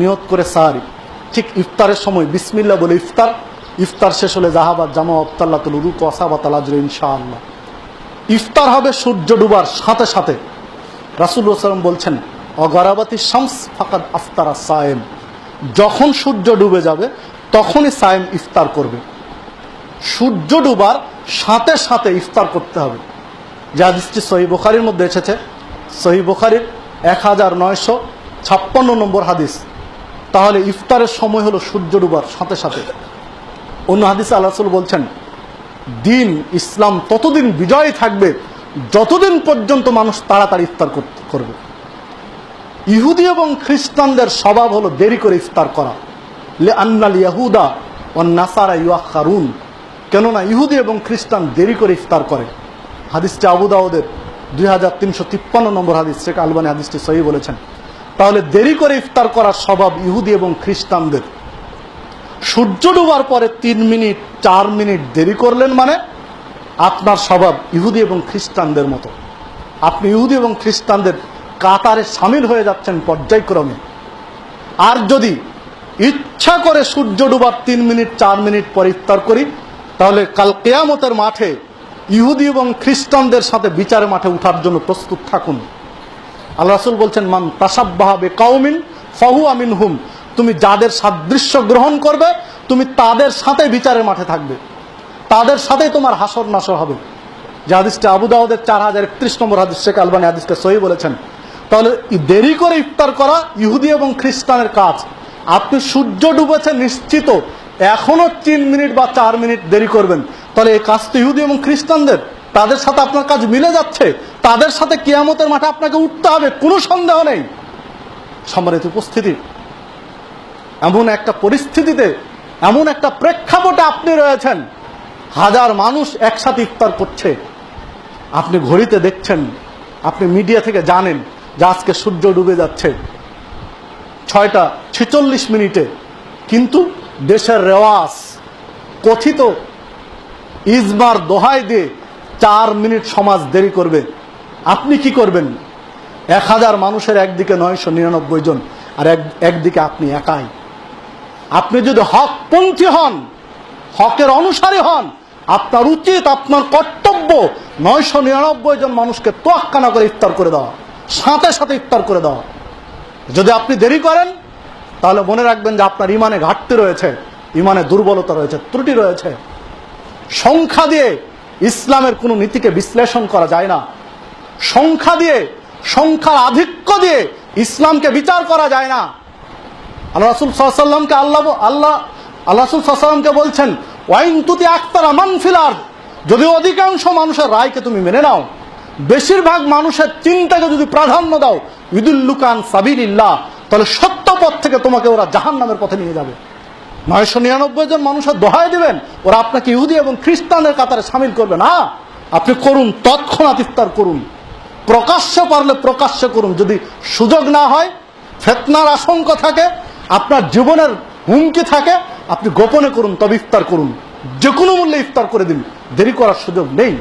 নিয়ত করে সাহারি, ঠিক ইফতারের সময় বিসমিল্লাহ বলে ইফতার, ইফতার শেষ হলে জাহাবাত জামা আবতাল্লাতুল উরুক ওয়াসাবাতাল আজর ইনশাআল্লাহ। ইফতার হবে সূর্য ডুবার সাথে সাথে। রাসূলুল্লাহ সাল্লাল্লাহু আলাইহি ওয়াসাল্লাম বলছেন অগারাবাতি শামস ফাকাদ আফতারা সায়েম, যখন সূর্য ডুবে যাবে তখনই সায়েম ইফতার করবে। সূর্য ডুবার সাথে সাথে ইফতার করতে হবে। যে হাদিসটি সহিহ বুখারীর মধ্যে এসেছে, সহিহ বুখারীর 1956 নম্বর হাদিস। তাহলে ইফতারের সময় হলো সূর্য ডুবার সাথে সাথে। অন্য হাদিসে আল্লাহ রাসূল বলছেন দিন ইসলাম ততদিন বিজয়ী থাকবে যতদিন পর্যন্ত মানুষ তাড়াতাড়ি ইফতার করবে। ইহুদি এবং খ্রিস্টানদের স্বভাব হলো দেরি করে ইফতার করা। লিআন্নাল ইয়াহুদা ওয়ান নাসারা ইউআখারুন, কেননা ইহুদি এবং খ্রিস্টান দেরি করে ইফতার করে। হাদিসটি আবু দাউদের 2353 নম্বর হাদিস, শেখ আলবানী হাদিসটি সহিহ বলেছেন। তাহলে দেরি করে ইফতার করার স্বভাব ইহুদি এবং খ্রিস্টানদের। সূর্য ডুবার পরে 3 মিনিট 4 মিনিট দেরি করলেন মানে আপনার স্বভাব ইহুদি এবং খ্রিস্টানদের মতো। আপনি ইহুদি এবং খ্রিস্টানদের কাতারে সামিল হয়ে যাচ্ছেন পর্যায়ক্রমে। আর যদি ইচ্ছা করে সূর্য ডুবার 3 মিনিট 4 মিনিট পরে ইফতার করি, তাহলে কাল কিয়ামতের মাঠে ইহুদি এবং খ্রিস্টানদের সাথে বিচারের মাঠে উঠার জন্য প্রস্তুত থাকুন। আল্লাহ রাসূল বলছেন মান তাশাব্বাহা বিকাউমিন ফাহুয়া মিনহুম, তুমি যাদের সাদৃশ্য গ্রহণ করবে তুমি তাদের সাথে বিচারের মাঠে থাকবে, তাদের সাথেই তোমার হাসর নাসর হবে। যে হাদিসটা আবু দাউদের 4031 নম্বর হাদিস, শেখ আলবানী হাদিসকে সহিহ বলেছেন। তাহলে দেরি করে ইফতার করা ইহুদি এবং খ্রিস্টানের কাজ। আপনি সূর্য ডুবেছে নিশ্চিত, এখনো 3 মিনিট বা 4 মিনিট দেরি করবেন, তাহলে এই কাজ তো ইহুদি এবং খ্রিস্টানদের, তাদের সাথে আপনার কাজ মিলে যাচ্ছে, তাদের সাথে কিয়ামতের মাঠে আপনাকে উঠতে হবে, কোনো সন্দেহ নেই। সম্মানিত উপস্থিতি, এমন একটা পরিস্থিতিতে, এমন একটা প্রেক্ষাপটে আপনি রয়েছেন, হাজার মানুষ একসাথে ইফতার করছে, আপনি ঘড়িতে দেখছেন, আপনি মিডিয়া থেকে জানেন যে আজকে সূর্য ডুবে যাচ্ছে 6টা 46 মিনিটে, কিন্তু দেশের রেওয়াজ কথিত ইজমার দোহাই দিয়ে 4 মিনিট সমাজ দেরি করবে। আপনি কি করবেন? 1000 মানুষের একদিকে 999 জন, আর একদিকে আপনি একাই। আপনি যদি হকপন্থী হন, হকের অনুসারী হন, আপনার উচিত, আপনার কর্তব্য 999 জন মানুষকে তোয়াক্কা না করে ইফতার করে দেওয়া, সাথে সাথে ইফতার করে দেওয়া। যদি আপনি দেরি করেন তাহলে মনে রাখবেন যে আপনার ইমানে ঘাটতি রয়েছে, ইমানে দুর্বলতা রয়েছে, ত্রুটি রয়েছে। সংখ্যা দিয়ে ইসলামের কোনো নীতিকে বিশ্লেষণ করা যায় না। সংখ্যা দিয়ে, সংখ্যার আধিক্য দিয়ে ইসলামকে বিচার করা যায় না। আল্লাহ রাসূল সাল্লাল্লাহু আলাইহি ওয়াসাল্লামকে আল্লাহ রাসূল সাল্লাল্লাহু আলাইহি ওয়াসাল্লামকে বলছেন ওয়াইন তুতি আকতারা মান ফিল আরদ, যদি অধিকাংশ মানুষের রায়কে তুমি মেনে নাও, বেশিরভাগ মানুষের চিন্তাকে যদি প্রাধান্য দাও, ইদুল্লুকা আন সাবিলিল্লাহ, তাহলে সত্য পথ থেকে তোমাকে ওরা জাহান্নামের পথে নিয়ে যাবে। 999 জন মানুষের দোহাই দিবেন, ওরা আপনাকে ইহুদি এবং খ্রিস্টানের কাতারে সামিল করবে না। আপনি করুন, তৎক্ষণাৎ ইফতার করুন, প্রকাশ্যে পারলে প্রকাশ্যে করুন। যদি সুযোগ না হয়, ফিতনার আশঙ্কা থাকে, আপনার জীবনের হুমকি থাকে, আপনি গোপনে করুন, তবে ইফতার করুন। যে কোনো মূল্যে ইফতার করে দিন, দেরি করার সুযোগ নেই।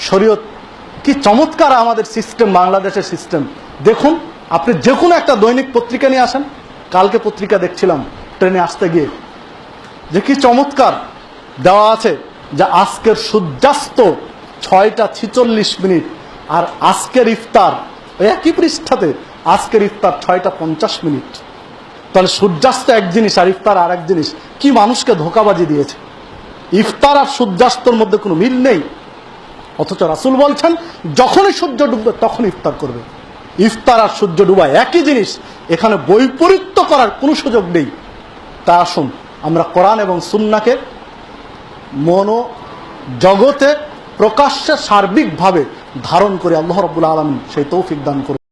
শরীয়ত কি চমৎকার আমাদের সিস্টেম, বাংলাদেশের সিস্টেম। দেখুন, আপনি যে কোনো একটা দৈনিক পত্রিকা নিয়ে আসেন। কালকে পত্রিকা দেখছিলাম ট্রেনে আসতে গিয়ে, যে কি চমৎকার দেওয়া আছে যে আজকের সূর্যাস্ত 6টা 46 মিনিট, আর আজকের ইফতার একই পৃষ্ঠাতে, আজকের ইফতার 6টা 50 মিনিট। তাহলে সূর্যাস্ত এক জিনিস আর ইফতার আর এক জিনিস। কি মানুষকে ধোঁকাবাজি দিয়েছে! ইফতার আর সূর্যাস্তর মধ্যে কোনো মিল নেই, অথচ রাসূল বলছেন যখনই সূর্য ডুববে তখন ইফতার করবে। ইফতার আর সূর্য ডুবা একই জিনিস, এখানে বৈপরীত্য করার কোনো সুযোগ নেই। তা আসুন আমরা কোরআন এবং সুন্নাহকে জগতে প্রকাশ্যে সার্বিকভাবে ধারণ করে আল্লাহ রাব্বুল আলামিন সেই তৌফিক দান করুন।